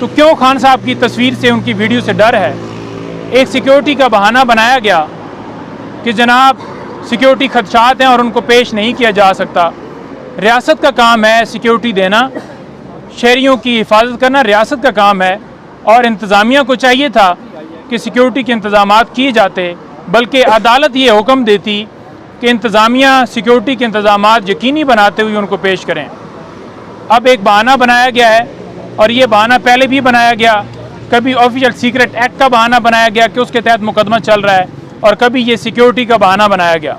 तो क्यों खान साहब की तस्वीर से, उनकी वीडियो से डर है? एक सिक्योरिटी का बहाना बनाया गया कि जनाब सिक्योरिटी खदशात हैं और उनको पेश नहीं किया जा सकता। रियासत का काम है सिक्योरिटी देना, शहरियों की हिफाजत करना रियासत का काम है, और इंतज़ामिया को चाहिए था कि सिक्योरिटी के इंतज़ामात किए जाते, बल्कि अदालत ये हुक्म देती कि इंतज़ामिया सिक्योरिटी के इंतज़ामात यकीनी बनाते हुए उनको पेश करें। अब एक बहाना बनाया गया है, और ये बहाना पहले भी बनाया गया। कभी ऑफिशियल सीक्रेट एक्ट का बहाना बनाया गया कि उसके तहत मुकदमा चल रहा है, और कभी ये सिक्योरिटी का बहाना बनाया गया।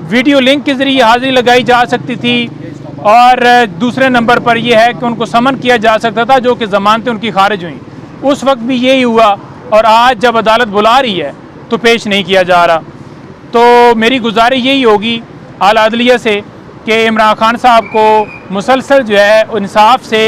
वीडियो लिंक के ज़रिए हाज़िरी लगाई जा सकती थी, और दूसरे नंबर पर यह है कि उनको समन किया जा सकता था, जो कि ज़मानतें उनकी खारिज हुई। उस वक्त भी यही हुआ, और आज जब अदालत बुला रही है तो पेश नहीं किया जा रहा। तो मेरी गुजारिश यही होगी आला अदलिया से कि इमरान खान साहब को मुसलसल जो है इंसाफ से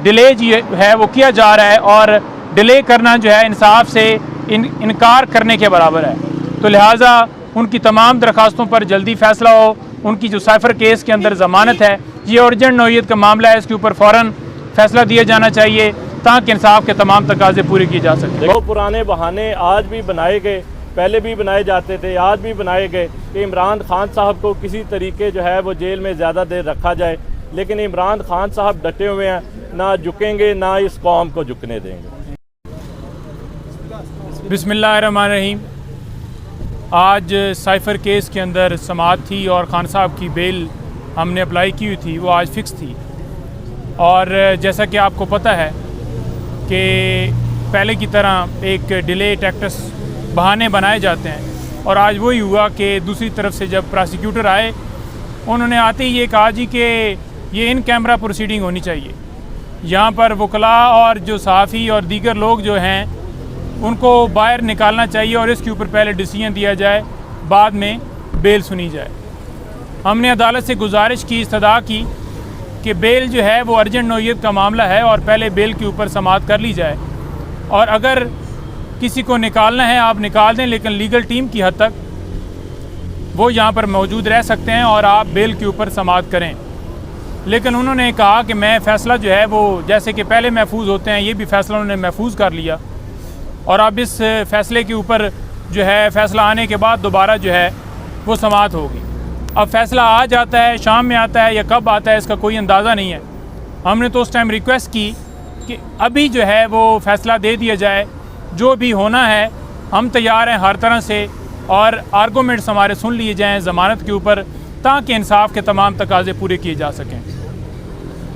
डिले जो है वो किया जा रहा है, और डिले करना जो है इंसाफ से इनकार करने के बराबर है। तो लिहाजा उनकी तमाम दरख्वास्तों पर जल्दी फ़ैसला हो। उनकी जो साइफर केस के अंदर ज़मानत है, ये अर्जेंट नौइयत का मामला है, इसके ऊपर फ़ौरन फ़ैसला दिया जाना चाहिए ताकि इंसाफ के तमाम तकाज़े पूरे किए जा सकें। वो पुराने बहाने आज भी बनाए गए, पहले भी बनाए जाते थे, आज भी बनाए गए कि इमरान खान साहब को किसी तरीके जो है वो जेल में ज़्यादा देर रखा जाए, लेकिन इमरान खान साहब डटे हुए हैं, ना झुकेंगे, ना इस कौम को झुकने देंगे। बिस्मिल्लाहिर्रहमानिर्रहीम। आज साइफर केस के अंदर समाअत थी और खान साहब की बेल हमने अप्लाई की हुई थी, वो आज फ़िक्स थी। और जैसा कि आपको पता है कि पहले की तरह एक डिले टैक्टिक्स बहाने बनाए जाते हैं, और आज वही हुआ कि दूसरी तरफ से जब प्रोसिक्यूटर आए, उन्होंने आते ही ये कहा जी कि ये इन कैमरा प्रोसीडिंग होनी चाहिए। यहाँ पर वकला और जो सहाफ़ी और दीगर लोग जो हैं उनको बाहर निकालना चाहिए, और इसके ऊपर पहले डिसीजन दिया जाए, बाद में बेल सुनी जाए। हमने अदालत से गुजारिश की, इस्तदा की कि बेल जो है वो अर्जेंट नौइयत का मामला है, और पहले बेल के ऊपर समाअत कर ली जाए, और अगर किसी को निकालना है आप निकाल दें, लेकिन लीगल टीम की हद तक वो यहाँ पर मौजूद रह सकते हैं और आप बेल के ऊपर समाअत करें। लेकिन उन्होंने कहा कि मैं फ़ैसला जो है वो जैसे कि पहले महफूज होते हैं, ये भी फ़ैसला उन्होंने महफूज कर लिया, और अब इस फ़ैसले के ऊपर जो है फ़ैसला आने के बाद दोबारा जो है वो समाअत होगी। अब फ़ैसला आ जाता है, शाम में आता है या कब आता है, इसका कोई अंदाज़ा नहीं है। हमने तो उस टाइम रिक्वेस्ट की कि अभी जो है वो फ़ैसला दे दिया जाए, जो भी होना है हम तैयार हैं हर तरह से, और आर्गूमेंट्स हमारे सुन लिए जाएँ ज़मानत के ऊपर, ताकि इंसाफ के तमाम तकाज़े पूरे किए जा सकें।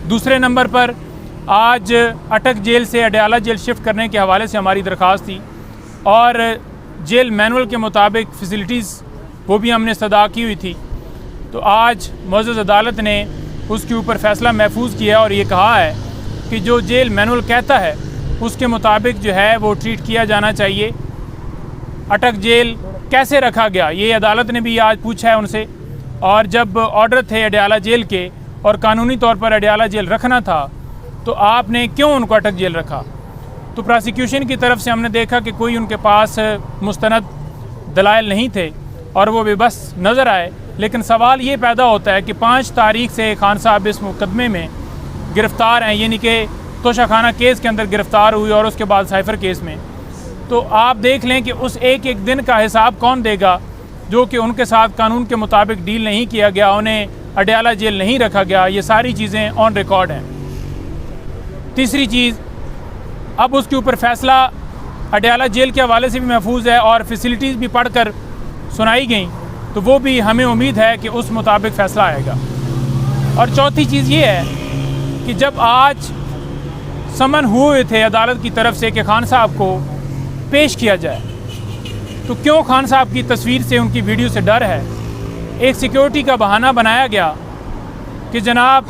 दूसरे नंबर पर आज अटक जेल से अडयाला जेल शिफ्ट करने के हवाले से हमारी दरख्वास्त थी, और जेल मैनुअल के मुताबिक फ़ैसिलिटीज़ वो भी हमने इस्तदा की हुई थी। तो आज मुअज़्ज़ज़ अदालत ने उसके ऊपर फ़ैसला महफूज किया, और ये कहा है कि जो जेल मैनुअल कहता है उसके मुताबिक जो है वो ट्रीट किया जाना चाहिए। अटक जेल कैसे रखा गया, ये अदालत ने भी आज पूछा है उनसे, और जब ऑर्डर थे अडयाला जेल के और कानूनी तौर पर अडयाला जेल रखना था, तो आपने क्यों उनको अटक जेल रखा? तो प्रोसिक्यूशन की तरफ से हमने देखा कि कोई उनके पास मुस्तनद दलाइल नहीं थे और वो बेबस नज़र आए। लेकिन सवाल ये पैदा होता है कि 5 तारीख से खान साहब इस मुकदमे में गिरफ़्तार हैं, यानी कि तोशाखाना केस के अंदर गिरफ़्तार हुई और उसके बाद साइफर केस में। तो आप देख लें कि उस एक एक दिन का हिसाब कौन देगा, जो कि उनके साथ कानून के मुताबिक डील नहीं किया गया, उन्हें अडयाला जेल नहीं रखा गया। ये सारी चीज़ें ऑन रिकॉर्ड हैं। तीसरी चीज़, अब उसके ऊपर फ़ैसला अडयाला जेल के हवाले से भी महफूज है, और फैसिलिटीज़ भी पढ़ कर सुनाई गई, तो वो भी हमें उम्मीद है कि उस मुताबिक फ़ैसला आएगा। और चौथी चीज़ ये है कि जब आज समन हुए थे अदालत की तरफ से कि खान साहब को पेश किया जाए, तो क्यों खान साहब की तस्वीर से, उनकी वीडियो से डर है? एक सिक्योरिटी का बहाना बनाया गया कि जनाब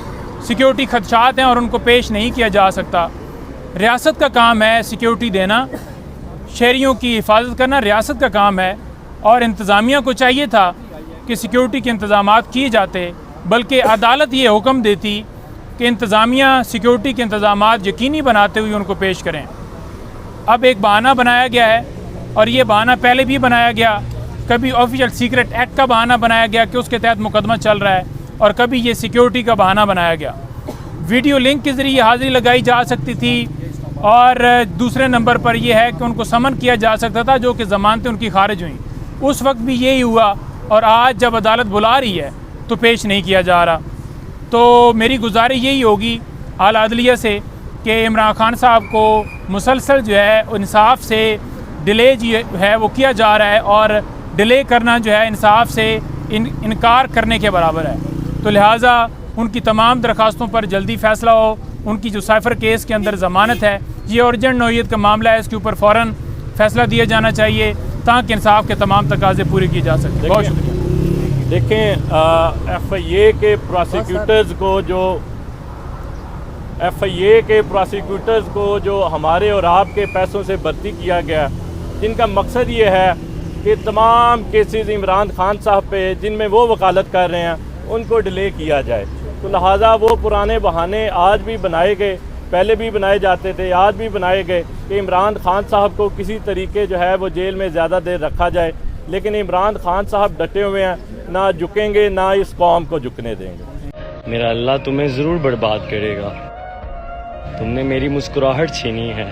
सिक्योरिटी खदशात हैं और उनको पेश नहीं किया जा सकता। रियासत का काम है सिक्योरिटी देना, शहरियों की हिफाजत करना रियासत का काम है, और इंतज़ामिया को चाहिए था कि सिक्योरिटी के इंतज़ामात किए जाते, बल्कि अदालत ये हुक्म देती कि इंतज़ामिया सिक्योरिटी के इंतज़ामात यकीनी बनाते हुए उनको पेश करें। अब एक बहाना बनाया गया है, और ये बहाना पहले भी बनाया गया। कभी ऑफिशियल सीक्रेट एक्ट का बहाना बनाया गया कि उसके तहत मुकदमा चल रहा है, और कभी ये सिक्योरिटी का बहाना बनाया गया। वीडियो लिंक के ज़रिए हाज़िरी लगाई जा सकती थी, और दूसरे नंबर पर यह है कि उनको समन किया जा सकता था, जो कि ज़मानतें उनकी खारिज हुई। उस वक्त भी यही हुआ और आज जब अदालत बुला रही है तो पेश नहीं किया जा रहा। तो मेरी गुजारिश यही होगी आला अदलिया से कि इमरान खान साहब को मुसलसल जो है इंसाफ से डिले जो है वो किया जा रहा है, और डिले करना जो है इंसाफ से इनकार करने के बराबर है। तो लिहाजा उनकी तमाम दरख्वास्तों पर जल्दी फ़ैसला हो। उनकी जो साइफ़र केस के अंदर ज़मानत है, ये अर्जेंट नौइयत का मामला है, इसके ऊपर फ़ौरन फ़ैसला दिया जाना चाहिए ताकि इंसाफ के तमाम तकाज़े पूरे किए जा सकें। बहुत शुक्रिया। देखें, FIA के प्रोसिक्यूटर्स को जो हमारे और आपके पैसों से भर्ती किया गया, जिनका मकसद ये है कि तमाम केसेस इमरान खान साहब पे जिनमें वो वकालत कर रहे हैं उनको डिले किया जाए। तो लिहाजा वो पुराने बहाने आज भी बनाए गए, पहले भी बनाए जाते थे, आज भी बनाए गए कि इमरान खान साहब को किसी तरीके जो है वो जेल में ज़्यादा देर रखा जाए। लेकिन इमरान खान साहब डटे हुए हैं, ना झुकेंगे, ना इस कौम को झुकने देंगे। मेरा अल्लाह तुम्हें ज़रूर बर्बाद करेगा। तुमने मेरी मुस्कुराहट छीनी है।